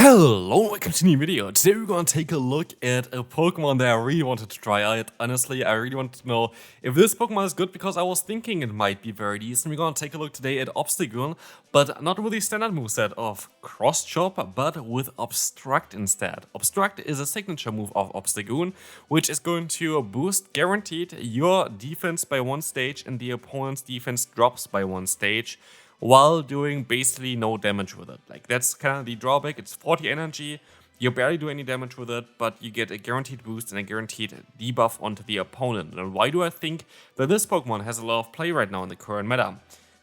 Hello and welcome to a new video. Today we're going to take a look at a Pokemon that I really wanted to try out. Honestly, I really wanted to know if this Pokemon is good because I was thinking it might be very decent. We're going to take a look today at Obstagoon, but not with the standard moveset of Cross Chop, but with Obstruct instead. Obstruct is a signature move of Obstagoon, which is going to boost guaranteed your defense by one stage and the opponent's defense drops by one stage, while doing basically no damage with it. Like, that's kind of the drawback. It's 40 energy, you barely do any damage with it, but you get a guaranteed boost and a guaranteed debuff onto the opponent. And why do I think that this Pokemon has a lot of play right now in the current meta?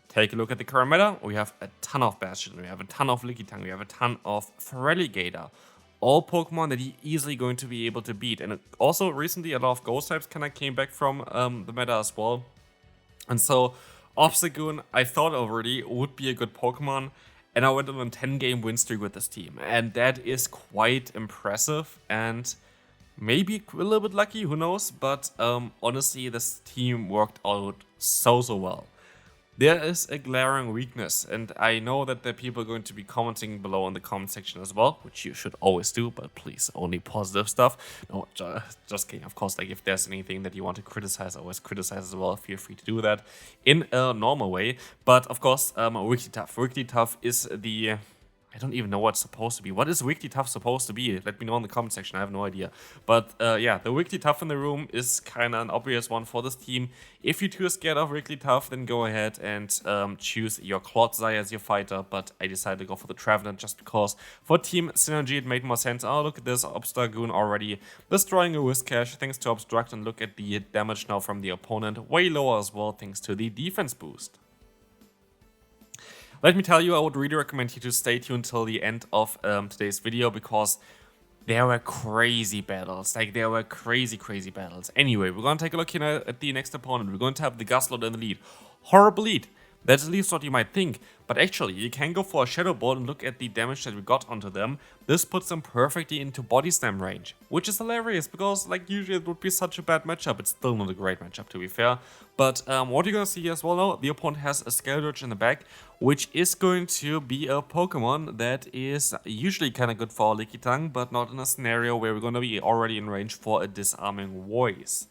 Take a look at the current meta. We have a ton of Bastion, we have a ton of LilyKatchum, we have a ton of Feraligatr. All Pokemon that you're easily going to be able to beat. And also recently a lot of Ghost types kind of came back from the meta as well. And so Obstagoon, I thought already, would be a good Pokemon, and I went on a 10-game win streak with this team, and that is quite impressive, and maybe a little bit lucky, who knows, but honestly, this team worked out so well. There is a glaring weakness, and I know that there are people going to be commenting below in the comment section as well, which you should always do, but please, only positive stuff. No, just kidding. Of course, like, if there's anything that you want to criticize, always criticize as well. Feel free to do that in a normal way. But of course, Weekly Tough. Weekly Tough is the... I don't even know what it's supposed to be. What is Weekly Tough supposed to be? Let me know in the comment section. I have no idea. But yeah, the Weekly Tough in the room is kind of an obvious one for this team. If you're too scared of Weekly Tough, then go ahead and choose your Clodsire as your fighter. But I decided to go for the Trevenant just because for team synergy it made more sense. Oh, look at this Obstagoon already destroying a Whiscash thanks to Obstruct. And look at the damage now from the opponent. Way lower as well thanks to the defense boost. Let me tell you, I would really recommend you to stay tuned till the end of today's video because there were crazy battles. Like, there were crazy battles. Anyway, we're going to take a look here at the next opponent. We're going to have the Gastropod in the lead. Horrible lead. That's at least what you might think. But actually, you can go for a Shadow Ball and look at the damage that we got onto them. This puts them perfectly into Body Slam range, which is hilarious because, like, usually it would be such a bad matchup. It's still not a great matchup, to be fair. But what you're going to see as well now, the opponent has a Skeldritch in the back, which is going to be a Pokemon that is usually kind of good for LilyKatchum, but not in a scenario where we're going to be already in range for a Disarming Voice.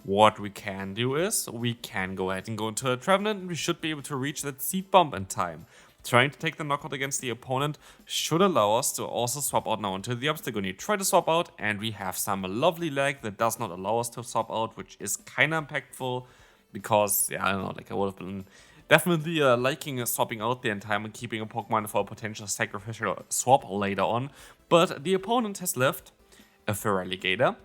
What we can do is, we can go ahead and go into a Trevenant, and we should be able to reach that Seed Bomb in time. Trying to take the knockout against the opponent should allow us to also swap out now into the Obstagoon. You try to swap out, and we have some lovely lag that does not allow us to swap out, which is kind of impactful, because, yeah, I don't know, like, I would have been definitely liking swapping out there in time and keeping a Pokemon for a potential sacrificial swap later on. But the opponent has left a Feraligatr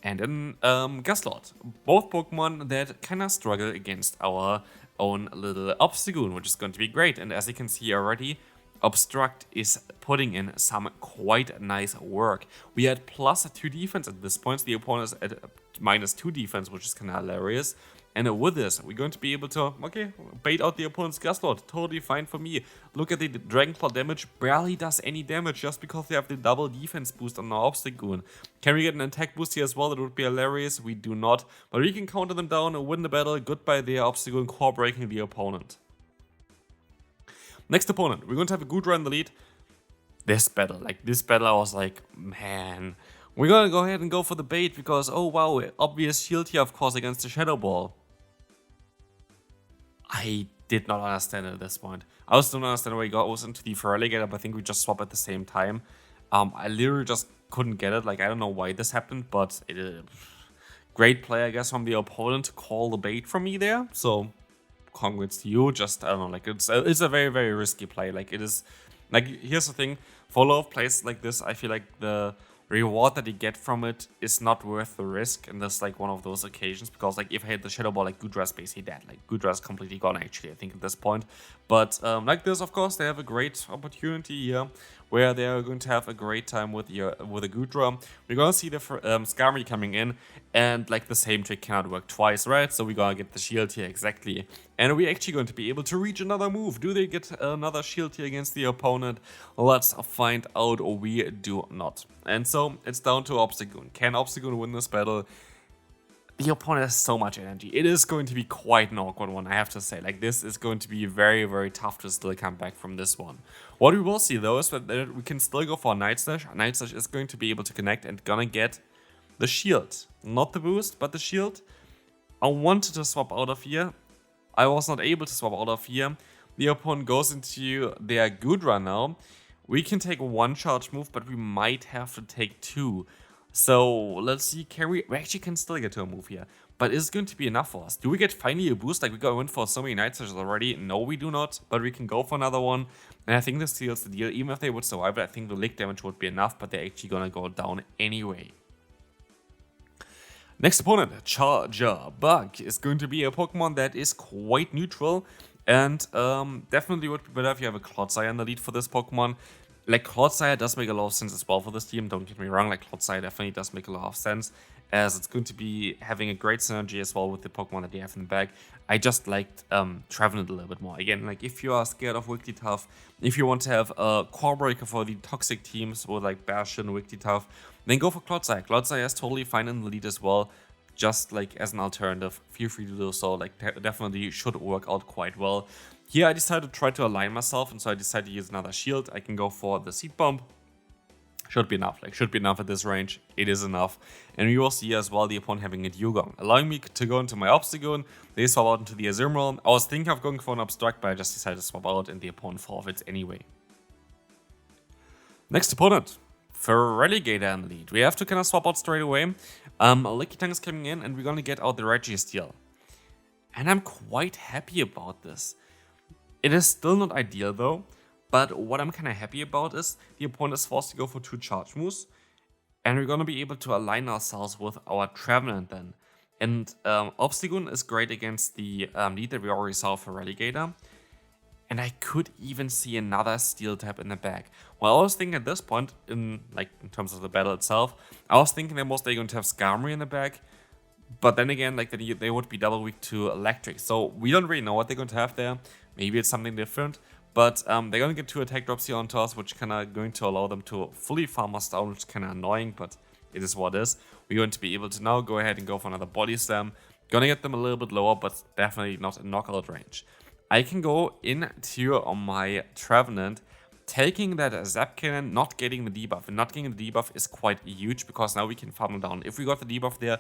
and an Lostheart. Both Pokemon that kind of struggle against our own little Obstagoon, which is going to be great. And as you can see already, Obstruct is putting in some quite nice work. We had +2 defense at this point. The opponent is at -2 defense, which is kind of hilarious. And with this, we're going to be able to, okay, bait out the opponent's Lostheart. Totally fine for me. Look at the Dragon Claw damage. Barely does any damage just because they have the double defense boost on our Obstagoon. Can we get an attack boost here as well? That would be hilarious. We do not. But we can counter them down and win the battle. Goodbye there, Obstagoon, core breaking the opponent. Next opponent. We're going to have a Goodra in the lead. This battle I was like, man. We're going to go ahead and go for the bait because, oh wow, obvious shield here, of course, against the Shadow Ball. I did not understand it at this point. I also don't understand why he goes into the Feraligatr, but I think we just swap at the same time. I literally just couldn't get it. Like, I don't know why this happened, but it is great play, I guess, from the opponent to call the bait from me there. So, congrats to you. Just, I don't know, like, it's a very risky play. Like, it is, like, here's the thing. For a lot of plays like this, I feel like the reward that you get from it is not worth the risk, and that's like one of those occasions, because like if I hit the Shadow Ball, like Goodra's basically dead. Like Goodra's completely gone actually, I think, at this point. But like this, of course, they have a great opportunity here where they are going to have a great time with a Goodra. We're gonna see the Skarmory coming in, and like the same trick cannot work twice, right? So we're gonna get the shield here exactly, and we're actually going to be able to reach another move. Do they get another shield here against the opponent? Let's find out. We do not. And so it's down to Obstagoon. Can Obstagoon win this battle? the opponent has so much energy. It is going to be quite an awkward one, I have to say. Like, this is going to be very, very tough to still come back from this one. What we will see, though, is that we can still go for a Night Slash. Night Slash is going to be able to connect and gonna get the shield. Not the boost, but the shield. I wanted to swap out of here. I was not able to swap out of here. The opponent goes into their Gudra now. We can take one charge move, but we might have to take two. So let's see, we actually can still get to a move here. But is it going to be enough for us? Do we get finally a boost? Like, we got in for so many Night Slashes already. No, we do not, but we can go for another one. And I think this seals the deal. Even if they would survive it, I think the lick damage would be enough, but they're actually gonna go down anyway. Next opponent, Charger Bug, is going to be a Pokemon that is quite neutral. And definitely would be better if you have a Clodsire in the lead for this Pokemon. Like, Clodsire does make a lot of sense as well for this team, don't get me wrong. Like, Clodsire definitely does make a lot of sense, as it's going to be having a great synergy as well with the Pokemon that you have in the bag. I just liked Trevenant a little bit more. Again, like, if you are scared of Wigglytuff, if you want to have a core breaker for the toxic teams with like Bastion, Wigglytuff, then go for Clodsire. Clodsire is totally fine in the lead as well, just like as an alternative. Feel free to do so. Like, definitely should work out quite well. Here I decided to try to align myself, and so I decided to use another shield. I can go for the Seed Bomb. Should be enough, like, should be enough at this range. It is enough. And we will see as well the opponent having a Dugong, allowing me to go into my Obstagoon. They swap out into the Azumarill. I was thinking of going for an Obstruct, but I just decided to swap out, and the opponent forfeits anyway. Next opponent, Feraligatr in the lead. We have to kind of swap out straight away. Lickitung is coming in, and we're gonna get out the Registeel. And I'm quite happy about this. It is still not ideal though, but what I'm kind of happy about is the opponent is forced to go for 2 charge moves, and we're going to be able to align ourselves with our Trevenant then. And Obstagoon is great against the lead that we already saw for Feraligatr, and I could even see another Steel type in the back. Well, I was thinking at this point, in terms of the battle itself, I was thinking they're mostly going to have Skarmory in the back. But then again, like, they would be double weak to Electric. So we don't really know what they're going to have there. Maybe it's something different. But they're going to get 2 attack drops here onto us, which kind of going to allow them to fully farm us down, which is kind of annoying, but it is what it is. We're going to be able to now go ahead and go for another Body Slam. Gonna get them a little bit lower, but definitely not in knockout range. I can go into my Trevenant, taking that Zap Cannon, not getting the debuff. And not getting the debuff is quite huge, because now we can farm them down. If we got the debuff there,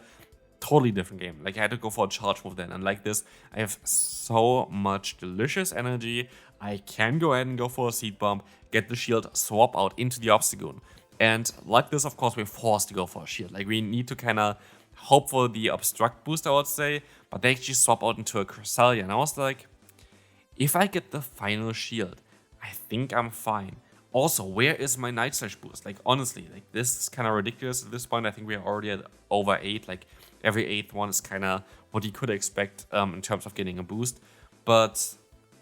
totally different game. Like, I had to go for a charge move then, and like this, I have so much delicious energy. I can go ahead and go for a Seed Bomb, get the shield, swap out into the Obstagoon. And like this, of course, we're forced to go for a shield. Like, we need to kind of hope for the Obstruct boost, I would say, but they actually swap out into a Cresselia. And I was like, if I get the final shield, I think I'm fine. Also, where is my Night Slash boost? Like, honestly, like, this is kind of ridiculous at this point. I think we are already at over 8. Like, every 8th one is kind of what you could expect in terms of getting a boost. But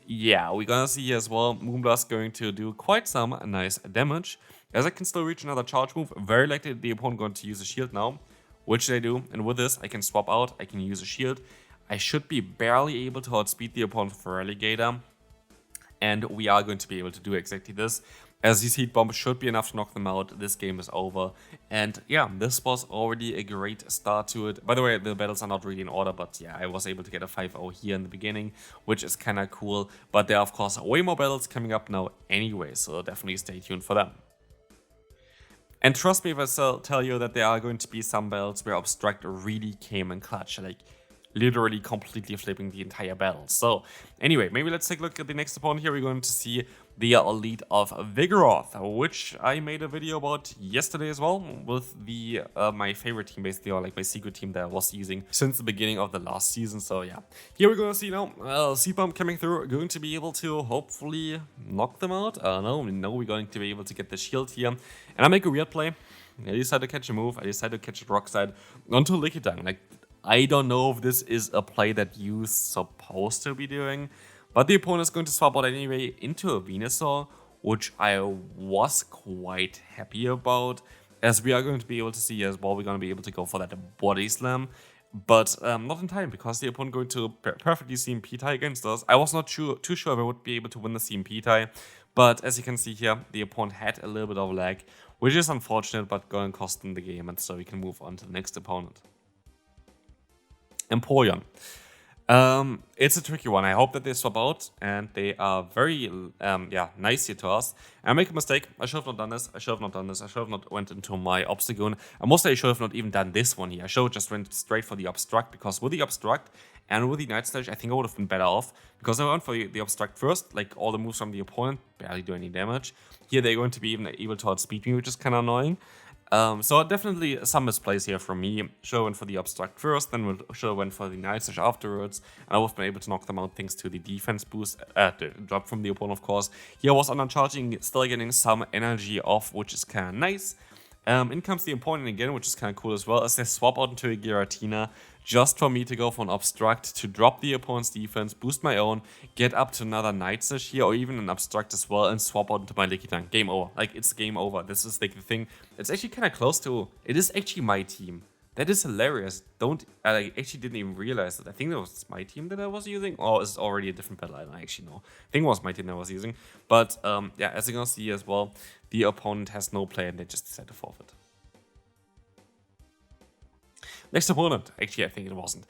yeah, we're gonna see here as well, Moonblast going to do quite some nice damage, as I can still reach another charge move. Very likely the opponent going to use a shield now, which they do. And with this, I can swap out, I can use a shield. I should be barely able to outspeed the opponent for Feraligatr. And we are going to be able to do exactly this, as these Heat Bombs should be enough to knock them out. This game is over. And yeah, this was already a great start to it. By the way, the battles are not really in order, but yeah, I was able to get a 5-0 here in the beginning, which is kind of cool. But there are, of course, way more battles coming up now anyway, so definitely stay tuned for them. And trust me if I tell you that there are going to be some battles where Obstruct really came in clutch. Like, literally completely flipping the entire battle. So anyway, maybe let's take a look at the next opponent here. We're going to see the elite of Vigoroth, which I made a video about yesterday as well, with the my favorite team basically, or like my secret team that I was using since the beginning of the last season. So yeah, here we're going to see now Seed Bomb coming through, going to be able to hopefully knock them out. I don't know, we know we're going to be able to get the shield here. And I make a weird play. I decided to catch a move, I decided to catch a Rock Slide onto Lickitung. Like, I don't know if this is a play that you're supposed to be doing, but the opponent is going to swap out anyway into a Venusaur, which I was quite happy about, as we are going to be able to see as well, we're going to be able to go for that Body Slam, but not in time, because the opponent going to perfectly CMP tie against us. I was not too sure if I would be able to win the CMP tie, but as you can see here, the opponent had a little bit of lag, which is unfortunate, but going to cost them the game, and so we can move on to the next opponent. Empoleon. It's a tricky one. I hope that they swap out, and they are very, nice here to us. I make a mistake. I should have not done this. I should have not done this. I should have not went into my Obstagoon. And mostly I should have not even done this one here. I should have just went straight for the Obstruct, because with the Obstruct and with the Night Slash, I think I would have been better off, because I went for the Obstruct first. Like, all the moves from the opponent barely do any damage. Here they're going to be even able to outspeed me, which is kind of annoying. So definitely some misplays here from me. Should have went for the Obstruct first, then should have went for the Night Slash afterwards, and I would have been able to knock them out thanks to the defense boost, the drop from the opponent, of course. Here I was undercharging, still getting some energy off, which is kind of nice. In comes the opponent again, which is kind of cool as well, as they swap out into a Giratina, just for me to go for an Obstruct, to drop the opponent's defense, boost my own, get up to another Night Slash here, or even an Obstruct as well, and swap out into my LilyKatchum. Game over. Like, it's game over. This is like the thing. It's actually kind of close to... It is actually my team. That is hilarious. I actually didn't even realize it. I think that was my team that I was using, or is it already a different battle? I don't actually know. I think it was my team that I was using. But, as you can see as well, the opponent has no play, and they just decided to forfeit. Next opponent, actually I think it wasn't.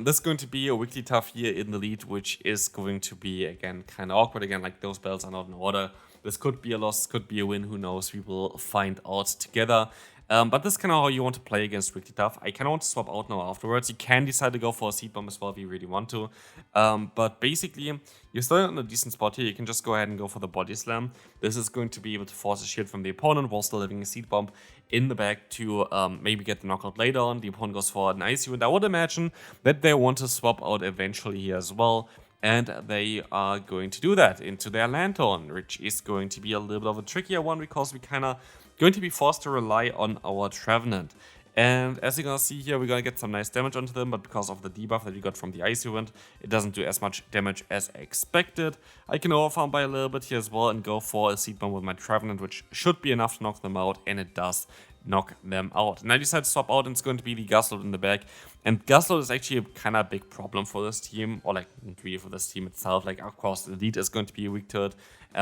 This is going to be a weekly tough here in the lead, which is going to be, again, kind of awkward. Again, like, those battles are not in order. This could be a loss, could be a win, who knows. We will find out together. But this is kind of how you want to play against weekly tough. I kind of want to swap out now afterwards. You can decide to go for a seed bomb as well if you really want to. But basically, you're still in a decent spot here. You can just go ahead and go for the body slam. This is going to be able to force a shield from the opponent while still having a seed bomb in the back to maybe get the knockout later on. The opponent goes for an ICU, and I would imagine that they want to swap out eventually here as well. And they are going to do that into their Lantern, which is going to be a little bit of a trickier one, because we kind of going to be forced to rely on our Trevenant. And as you're going to see here, we're going to get some nice damage onto them, but because of the debuff that we got from the Ice Event, it doesn't do as much damage as expected. I can overfarm by a little bit here as well and go for a Seed Bomb with my Trevenant, which should be enough to knock them out, and it does knock them out. And I decided to swap out, and it's going to be the Gastropod in the back. And Gastropod is actually a kind of big problem for this team, or like not really for this team itself. Like, of course, the lead is going to be weak to it,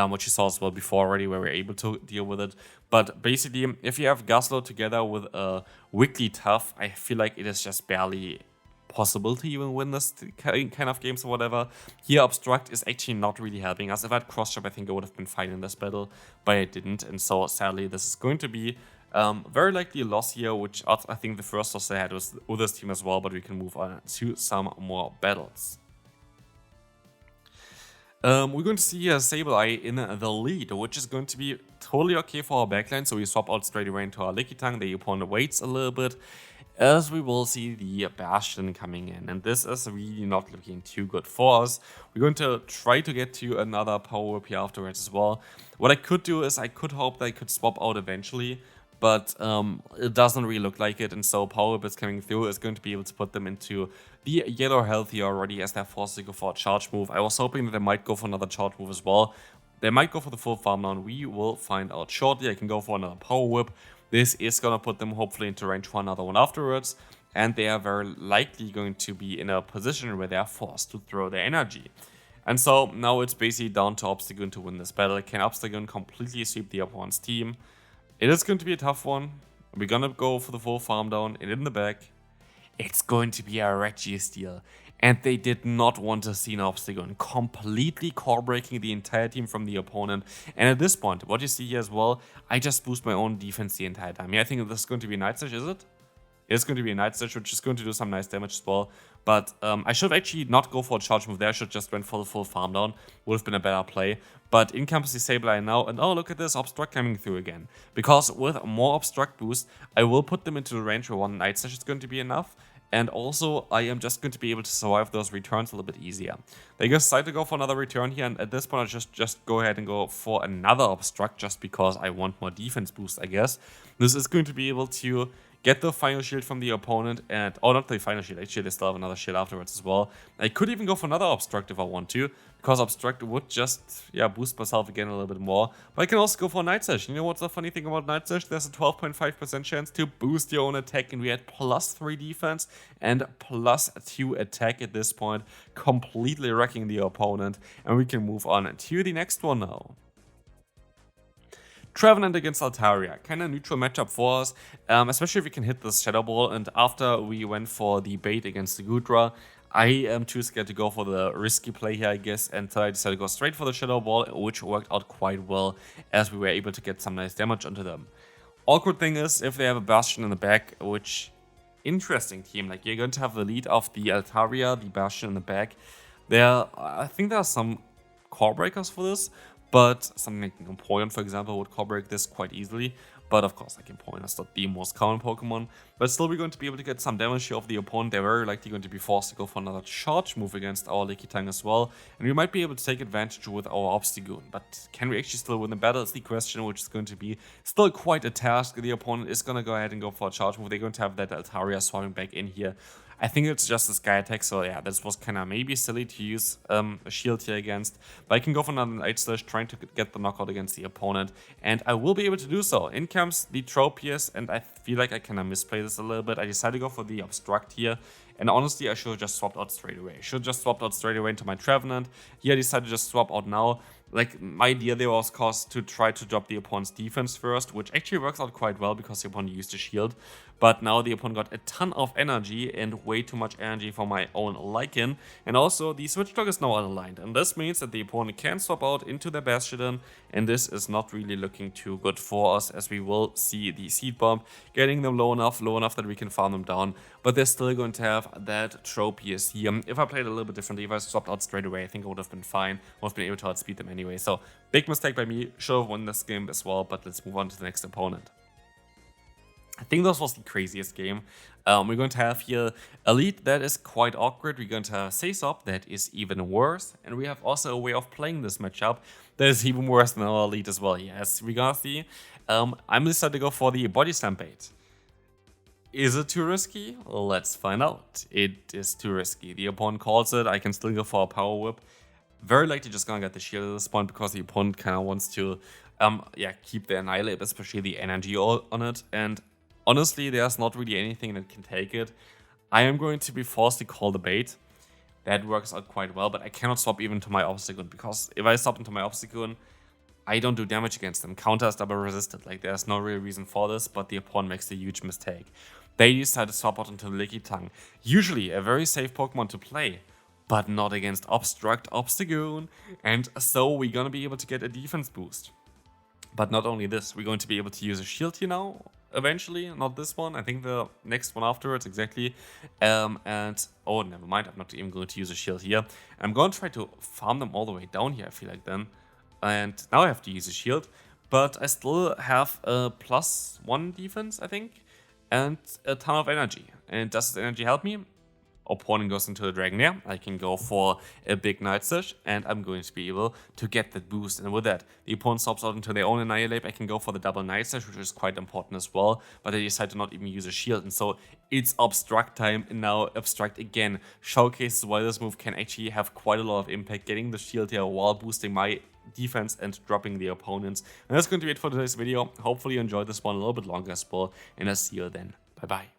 which you saw as well before already, where we're able to deal with it. But basically, if you have Gastropod together with a weekly tough, I feel like it is just barely possible to even win this kind of games or whatever. Here, Obstruct is actually not really helping us. If I had cross chop, I think I would have been fine in this battle, but I didn't. And so, sadly, this is going to be very likely a loss here, which I think the first loss I had was with this team as well, but we can move on to some more battles. We're going to see Sableye in the lead, which is going to be totally okay for our backline, so we swap out straight away into our LilyKatchum. The opponent waits a little bit, as we will see the Bastion coming in, and this is really not looking too good for us. We're going to try to get to another power whip here afterwards as well. What I could do is I could hope that I could swap out eventually, but it doesn't really look like it, and so power whip is coming through is going to be able to put them into the yellow health here already, as they're forced to go for a charge move. I was hoping that they might go for another charge move as well. They might go for the full farm down. We will find out shortly. I can go for another power whip. This is going to put them hopefully into range for another one afterwards, and they are very likely going to be in a position where they are forced to throw their energy. And so now it's basically down to Obstagoon to win this battle. Can Obstagoon completely sweep the opponent's team? It is going to be a tough one. We're going to go for the full farm down, and in the back, it's going to be a Reggie steal. And they did not want to see an Obstagoon completely core breaking the entire team from the opponent. And at this point, what you see here as well, I just boost my own defense the entire time. Yeah, I think this is going to be a Night Slash, is it? It's going to be a Night Slash, which is going to do some nice damage as well. But I should actually not go for a charge move there. I should just went for the full farm down. Would have been a better play. But in comes the Sableye now. And oh, look at this Obstruct coming through again. Because with more Obstruct boost, I will put them into the range where one Night Slash is going to be enough. And also, I am just going to be able to survive those returns a little bit easier. They decide to go for another return here, and at this point, I just go ahead and go for another Obstruct, just because I want more defense boost, I guess. This is going to be able to get the final shield from the opponent, and oh, not the final shield, actually they still have another shield afterwards as well. I could even go for another Obstruct if I want to, because Obstruct would just, boost myself again a little bit more. But I can also go for Night Slash. You know what's the funny thing about Night Slash? There's a 12.5% chance to boost your own attack, and we had +3 defense and +2 attack at this point, completely wrecking the opponent, and we can move on to the next one now. Trevenant against Altaria, kind of neutral matchup for us, especially if we can hit this Shadow Ball. And after we went for the bait against the Gudra, I am too scared to go for the risky play here, I guess, and so I decided to go straight for the Shadow Ball, which worked out quite well as we were able to get some nice damage onto them. Awkward thing is, if they have a Bastion in the back, which, interesting team, like you're going to have the lead of the Altaria, the Bastion in the back. I think there are some core breakers for this, but something like Empoleon, for example, would core break this quite easily. But of course, like Empoleon is not the most common Pokemon. But still, we're going to be able to get some damage here off the opponent. They're very likely going to be forced to go for another charge move against our Lickitung as well. And we might be able to take advantage with our Obstagoon. But can we actually still win the battle is the question, which is going to be still quite a task. The opponent is going to go ahead and go for a charge move. They're going to have that Altaria swapping back in here. I think it's just a Sky Attack, so yeah, this was kind of maybe silly to use a shield here against. But I can go for another Night Slash, trying to get the knockout against the opponent, and I will be able to do so. In comes the Tropius, and I feel like I kind of misplay this a little bit. I decided to go for the Obstruct here, and honestly, I should have just swapped out straight away. I should have just swapped out straight away into my Trevenant. Here I decided to just swap out now. Like, my idea there was to try to drop the opponent's defense first, which actually works out quite well because the opponent used a shield. But now the opponent got a ton of energy and way too much energy for my own liking. And also, the switch clock is now unaligned. And this means that the opponent can swap out into their Bastion. And this is not really looking too good for us, as we will see the Seed Bomb getting them low enough that we can farm them down. But they're still going to have that Tropius here. If I played a little bit differently, if I swapped out straight away, I think I would have been fine. I would have been able to outspeed them anyway. So, big mistake by me. Should have won this game as well, but let's move on to the next opponent. I think this was the craziest game. We're going to have here a lead that is quite awkward. We're going to have Saysop that is even worse. And we have also a way of playing this matchup that is even worse than our lead as well. Yes, we're gonna see. I'm decided to go for the Body Slam bait. Is it too risky? Let's find out. It is too risky. The opponent calls it. I can still go for a Power Whip. Very likely just gonna get the shield at this point because the opponent kind of wants to keep the Annihilate, especially the energy on it. And honestly, there's not really anything that can take it. I am going to be forced to call the bait. That works out quite well, but I cannot swap even to my Obstagoon, because if I swap into my Obstagoon, I don't do damage against them. Counter is double resisted. Like, there's no real reason for this, but the opponent makes a huge mistake. They decide to swap out into Lickitung. Usually a very safe Pokemon to play, but not against Obstruct, Obstagoon. And so we're gonna be able to get a defense boost. But not only this, we're going to be able to use a shield here now, eventually. Not this one, I think the next one afterwards, exactly. Oh, never mind, I'm not even going to use a shield here. I'm going to try to farm them all the way down here, I feel like then. And now I have to use a shield, but I still have a +1 defense, I think, and a ton of energy. And does this energy help me? Opponent goes into the Dragonair, I can go for a big Night Slash, and I'm going to be able to get that boost. And with that, the opponent swaps out into their own Annihilate. I can go for the double Night Slash, which is quite important as well, but I decide to not even use a shield. And so it's Obstruct time, and now Obstruct again showcases why this move can actually have quite a lot of impact, getting the shield here while boosting my defense and dropping the opponents. And that's going to be it for today's video. Hopefully you enjoyed this one a little bit longer as well, and I'll see you then. Bye bye.